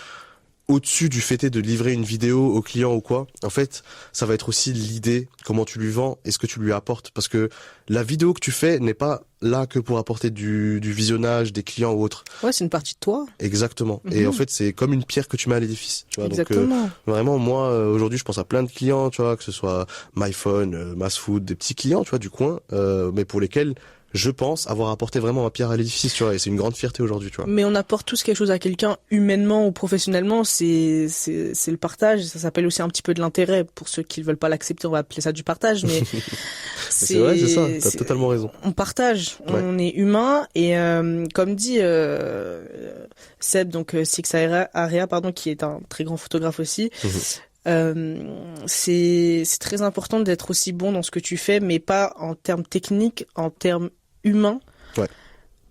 Speaker 3: au-dessus du fait de livrer une vidéo au client ou quoi. En fait, ça va être aussi l'idée, comment tu lui vends et ce que tu lui apportes. Parce que la vidéo que tu fais n'est pas là que pour apporter du visionnage, des clients ou autre.
Speaker 2: Ouais, c'est une partie de toi.
Speaker 3: Exactement. Et en fait, c'est comme une pierre que tu mets à l'édifice. Tu vois.
Speaker 2: Exactement.
Speaker 3: Donc, vraiment, moi, aujourd'hui, je pense à plein de clients, tu vois, que ce soit MyPhone, MassFood, des petits clients, tu vois, du coin, mais pour lesquels je pense avoir apporté vraiment ma pierre à l'édifice, tu vois, et c'est une grande fierté aujourd'hui, tu vois.
Speaker 2: Mais on apporte tous quelque chose à quelqu'un, humainement ou professionnellement, c'est le partage. Ça s'appelle aussi un petit peu de l'intérêt. Pour ceux qui ne veulent pas l'accepter, on va appeler ça du partage, mais
Speaker 3: c'est vrai, c'est ça, t'as totalement raison.
Speaker 2: On partage, on est humain, et comme dit Seb, donc Six Area, pardon, qui est un très grand photographe aussi, c'est très important d'être aussi bon dans ce que tu fais, mais pas en termes techniques, en termes humains,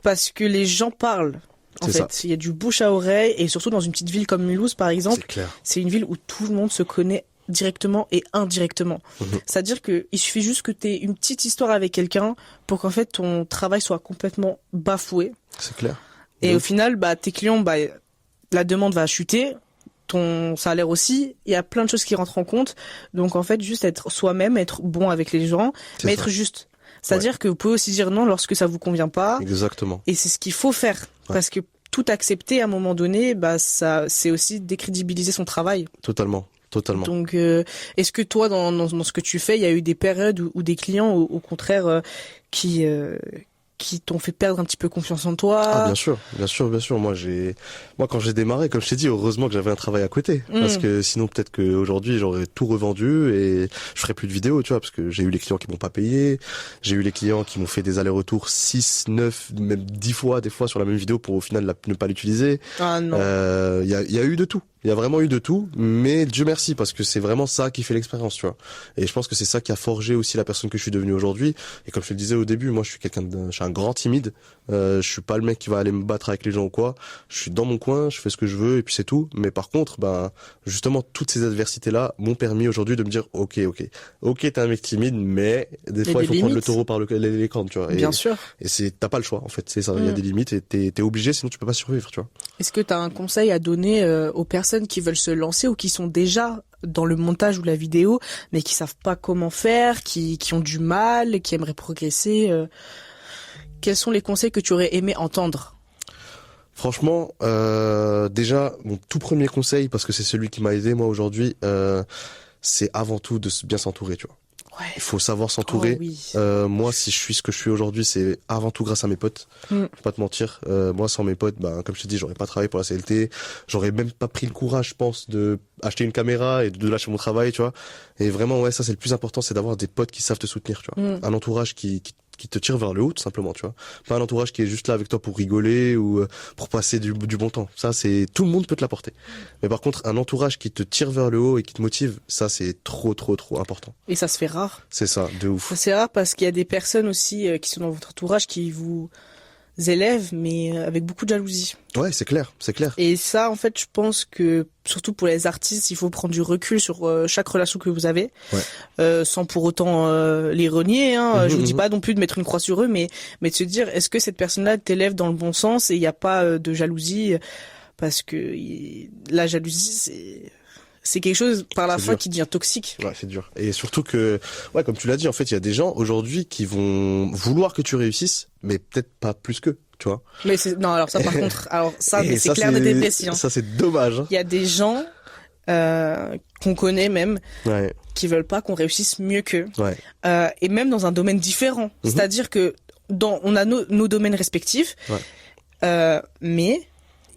Speaker 2: parce que les gens parlent. En fait, il y a du bouche à oreille, et surtout dans une petite ville comme Mulhouse, par exemple, c'est une ville où tout le monde se connaît directement et indirectement. C'est-à-dire que il suffit juste que tu aies une petite histoire avec quelqu'un pour qu'en fait ton travail soit complètement bafoué.
Speaker 3: C'est clair.
Speaker 2: Et au final, tes clients, la demande va chuter, ton salaire aussi, il y a plein de choses qui rentrent en compte. Donc en fait, juste être soi-même, être bon avec les gens, mais être juste. C'est-à-dire que vous pouvez aussi dire non lorsque ça vous convient pas.
Speaker 3: Exactement.
Speaker 2: Et c'est ce qu'il faut faire. Parce que tout accepter à un moment donné, c'est aussi décrédibiliser son travail.
Speaker 3: Totalement.
Speaker 2: Donc, est-ce que toi, dans ce que tu fais, il y a eu des périodes où des clients, au contraire, qui t'ont fait perdre un petit peu confiance en toi?
Speaker 3: Ah, bien sûr. Moi, quand j'ai démarré, comme je t'ai dit, heureusement que j'avais un travail à côté. Parce que sinon, peut-être qu'aujourd'hui, j'aurais tout revendu et je ferais plus de vidéos, tu vois, parce que j'ai eu les clients qui m'ont pas payé. J'ai eu les clients qui m'ont fait des allers-retours 6, 9, même 10 fois, des fois, sur la même vidéo pour au final ne pas l'utiliser.
Speaker 2: Ah non.
Speaker 3: Il y a eu de tout. Il y a vraiment eu de tout, mais Dieu merci, parce que c'est vraiment ça qui fait l'expérience, tu vois. Et je pense que c'est ça qui a forgé aussi la personne que je suis devenu aujourd'hui. Et comme je te le disais au début, moi, je suis un grand timide. Je suis pas le mec qui va aller me battre avec les gens ou quoi. Je suis dans mon coin, je fais ce que je veux et puis c'est tout. Mais par contre, justement, toutes ces adversités-là m'ont permis aujourd'hui de me dire, ok, t'es un mec timide, mais des fois, il faut prendre le taureau par les cornes, tu vois.
Speaker 2: Bien sûr.
Speaker 3: Et t'as pas le choix, en fait. C'est ça. Il y a des limites et t'es obligé, sinon tu peux pas survivre, tu vois.
Speaker 2: Est-ce que t'as un conseil à donner aux personnes qui veulent se lancer ou qui sont déjà dans le montage ou la vidéo, mais qui savent pas comment faire, qui ont du mal, qui aimeraient progresser? Quels sont les conseils que tu aurais aimé entendre?
Speaker 3: Franchement, déjà, mon tout premier conseil, parce que c'est celui qui m'a aidé moi aujourd'hui, c'est avant tout de bien s'entourer, tu vois.
Speaker 2: Ouais.
Speaker 3: Il faut savoir s'entourer.
Speaker 2: Oh, oui.
Speaker 3: Moi, si je suis ce que je suis aujourd'hui, c'est avant tout grâce à mes potes. Je vais pas te mentir. Moi, sans mes potes, comme je te dis, j'aurais pas travaillé pour la CLT. J'aurais même pas pris le courage, je pense, de acheter une caméra et de lâcher mon travail, tu vois. Et vraiment, ça, c'est le plus important, c'est d'avoir des potes qui savent te soutenir, tu vois. Un entourage qui te tire vers le haut, tout simplement, tu vois. Pas un entourage qui est juste là avec toi pour rigoler ou pour passer du bon temps. Ça, tout le monde peut te l'apporter. Mais par contre, un entourage qui te tire vers le haut et qui te motive, ça, c'est trop important.
Speaker 2: Et ça se fait rare.
Speaker 3: C'est ça, de ouf.
Speaker 2: Ça c'est rare parce qu'il y a des personnes aussi qui sont dans votre entourage qui vous élèvent, mais avec beaucoup de jalousie.
Speaker 3: Ouais, c'est clair.
Speaker 2: Et ça, en fait, je pense que, surtout pour les artistes, il faut prendre du recul sur chaque relation que vous avez, sans pour autant les renier. Je vous dis pas non plus de mettre une croix sur eux, mais de se dire, est-ce que cette personne-là t'élève dans le bon sens et il n'y a pas de jalousie? Parce que la jalousie, c'est quelque chose par la fin qui devient toxique.
Speaker 3: Ouais, c'est dur. Et surtout que, comme tu l'as dit, en fait, il y a des gens aujourd'hui qui vont vouloir que tu réussisses, mais peut-être pas plus qu'eux, tu vois.
Speaker 2: Mais non, alors ça par contre, c'est clair de dépréciation.
Speaker 3: Ça c'est dommage.
Speaker 2: Il y a des gens qu'on connaît même qui veulent pas qu'on réussisse mieux qu'eux. Et même dans un domaine différent. C'est-à-dire que on a nos domaines respectifs, mais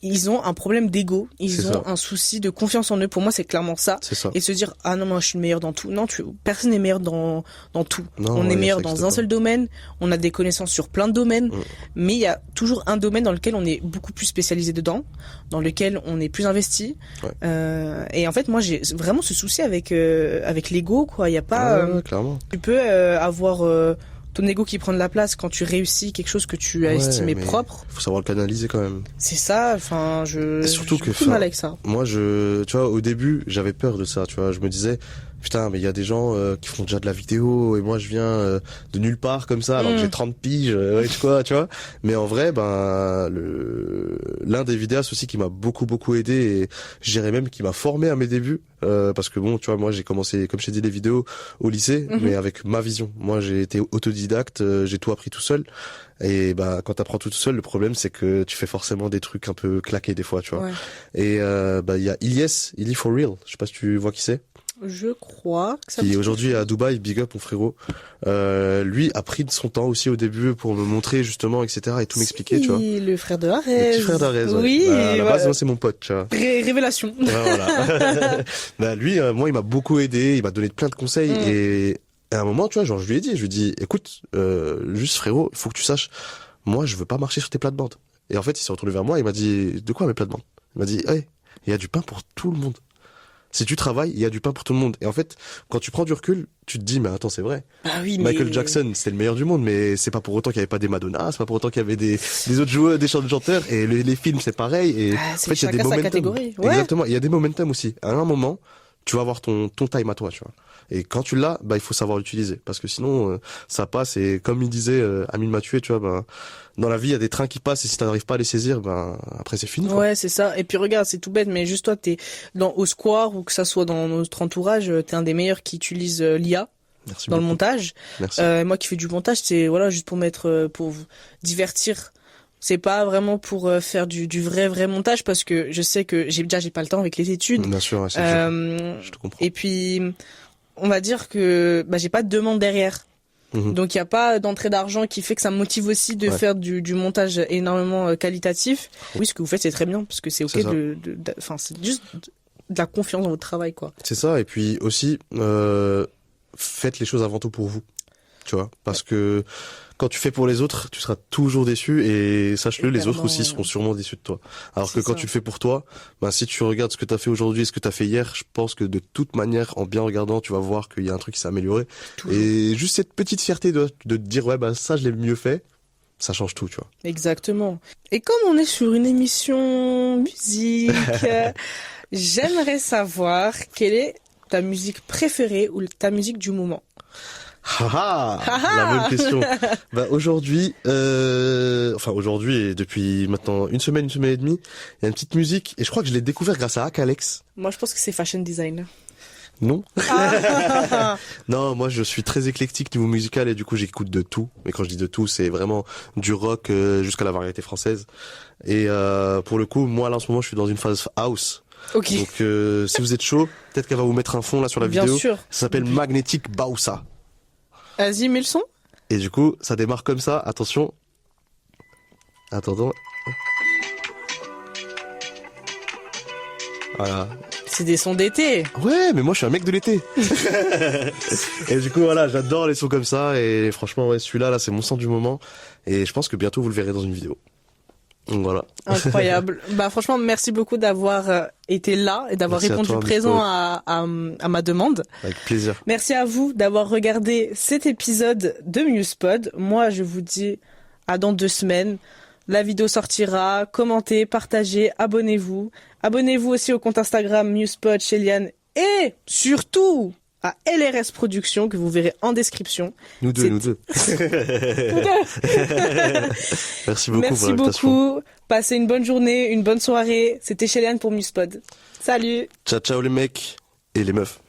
Speaker 2: ils ont un problème d'ego, ils ont un souci de confiance en eux. Pour moi, c'est clairement ça. Et se dire, ah non, moi je suis le meilleur dans tout. Non, personne n'est meilleur dans tout. On est meilleur dans un seul domaine, on a des connaissances sur plein de domaines, mais il y a toujours un domaine dans lequel on est beaucoup plus spécialisé dedans, dans lequel on est plus investi. Et en fait, moi j'ai vraiment ce souci avec l'ego, quoi. Il y a pas...
Speaker 3: clairement.
Speaker 2: Tu peux avoir... ton ego qui prend de la place quand tu réussis quelque chose que tu as estimé propre.
Speaker 3: Faut savoir le canaliser quand même.
Speaker 2: C'est ça, j'ai beaucoup de mal avec ça.
Speaker 3: Moi, tu vois, au début, j'avais peur de ça, tu vois. Je me disais, putain, mais il y a des gens qui font déjà de la vidéo et moi je viens de nulle part comme ça alors que j'ai 30 piges, ouais, tu vois. Mais en vrai, ben l'un des vidéastes aussi qui m'a beaucoup aidé et je dirais même qui m'a formé à mes débuts parce que bon, tu vois, moi j'ai commencé comme je t'ai dit les vidéos au lycée mais avec ma vision. Moi, j'ai été autodidacte, j'ai tout appris tout seul. Et bah quand t'apprends tout seul, le problème c'est que tu fais forcément des trucs un peu claqués des fois, tu vois.
Speaker 2: Ouais.
Speaker 3: Et bah il y a Illy for real, je sais pas si tu vois qui c'est.
Speaker 2: Je crois que ça
Speaker 3: Qui aujourd'hui est à Dubaï, big up mon frérot. Lui a pris de son temps aussi au début pour me montrer justement, etc. et tout m'expliquer, tu vois.
Speaker 2: Le frère de Arez.
Speaker 3: Le petit frère d'Arez, ouais.
Speaker 2: Oui.
Speaker 3: Bah, à la base, moi c'est mon pote, tu vois.
Speaker 2: Révélation.
Speaker 3: Ouais, voilà. Bah lui, moi il m'a beaucoup aidé, il m'a donné plein de conseils et à un moment, tu vois, genre je lui ai dit, écoute, juste frérot, il faut que tu saches, moi je veux pas marcher sur tes plates-bandes. Et en fait, il s'est retourné vers moi, il m'a dit, de quoi mes plates-bandes? Il m'a dit, hey, il y a du pain pour tout le monde. Si tu travailles, il y a du pain pour tout le monde. Et en fait, quand tu prends du recul, tu te dis, mais attends, c'est vrai.
Speaker 2: Ah oui,
Speaker 3: Michael Jackson, c'était le meilleur du monde, mais c'est pas pour autant qu'il y avait pas des Madonna, c'est pas pour autant qu'il y avait des autres joueurs, des chanteurs, et les films, c'est pareil. Et en fait, il y a des momentum.
Speaker 2: Ouais.
Speaker 3: Exactement. Il y a des momentum aussi. À un moment, tu vas avoir ton time à toi, tu vois. Et quand tu l'as, bah, il faut savoir l'utiliser. Parce que sinon, ça passe. Et comme il disait, Amine Mathieu, tu vois, bah, dans la vie, il y a des trains qui passent et si t'arrives pas à les saisir, ben après c'est fini, quoi.
Speaker 2: Ouais, c'est ça. Et puis regarde, c'est tout bête, mais juste toi, t'es au square ou que ça soit dans notre entourage, t'es un des meilleurs qui utilise l'IA.
Speaker 3: Merci
Speaker 2: dans
Speaker 3: beaucoup.
Speaker 2: le montage.
Speaker 3: Merci.
Speaker 2: Moi qui fais du montage, c'est voilà juste pour mettre, pour divertir. C'est pas vraiment pour faire du vrai montage parce que je sais que j'ai pas le temps avec les études.
Speaker 3: Bien sûr, ouais, c'est je te comprends.
Speaker 2: Et puis on va dire que j'ai pas de demande derrière. Donc il y a pas d'entrée d'argent qui fait que ça me motive aussi de faire du montage énormément qualitatif. Oui, ce que vous faites c'est très bien parce que c'est OK enfin c'est juste de la confiance dans votre travail, quoi.
Speaker 3: C'est ça. Et puis aussi faites les choses avant tout pour vous, tu vois, parce que quand tu fais pour les autres, tu seras toujours déçu et sache-le, les autres aussi seront sûrement déçus de toi. Alors que quand tu le fais pour toi, si tu regardes ce que tu as fait aujourd'hui et ce que tu as fait hier, je pense que de toute manière, en bien regardant, tu vas voir qu'il y a un truc qui s'est amélioré. Toujours. Et juste cette petite fierté de te dire, ouais, ça, je l'ai mieux fait, ça change tout, tu vois.
Speaker 2: Exactement. Et comme on est sur une émission musique, j'aimerais savoir quelle est ta musique préférée ou ta musique du moment.
Speaker 3: La bonne question. Aujourd'hui, aujourd'hui et depuis maintenant une semaine et demie, il y a une petite musique et je crois que je l'ai découvert grâce à Akalex.
Speaker 2: Moi, je pense que c'est fashion design.
Speaker 3: Non. Non, moi je suis très éclectique niveau musical et du coup j'écoute de tout. Mais quand je dis de tout, c'est vraiment du rock jusqu'à la variété française. Et pour le coup, moi là en ce moment, je suis dans une phase house.
Speaker 2: Okay.
Speaker 3: Donc si vous êtes chaud, peut-être qu'elle va vous mettre un fond là sur la vidéo.
Speaker 2: Bien sûr.
Speaker 3: Ça s'appelle Magnetic Bausa.
Speaker 2: Vas-y, mets le son.
Speaker 3: Et du coup, ça démarre comme ça. Attention. Attendons. Voilà.
Speaker 2: C'est des sons d'été.
Speaker 3: Ouais, mais moi je suis un mec de l'été. Et du coup, voilà, j'adore les sons comme ça. Et franchement, ouais, celui-là, là, c'est mon son du moment. Et je pense que bientôt vous le verrez dans une vidéo. Donc voilà.
Speaker 2: Incroyable. Franchement, merci beaucoup d'avoir été là et d'avoir répondu présent à ma demande.
Speaker 3: Avec plaisir.
Speaker 2: Merci à vous d'avoir regardé cet épisode de Musepod. Moi, je vous dis à dans 2 semaines. La vidéo sortira. Commentez, partagez, abonnez-vous. Abonnez-vous aussi au compte Instagram Musepod chez Liane et surtout à LRS Productions que vous verrez en description.
Speaker 3: Nous deux. Merci beaucoup.
Speaker 2: Merci beaucoup. Passez une bonne journée, une bonne soirée. C'était chez Liane pour Musepod. Salut.
Speaker 3: Ciao les mecs et les meufs.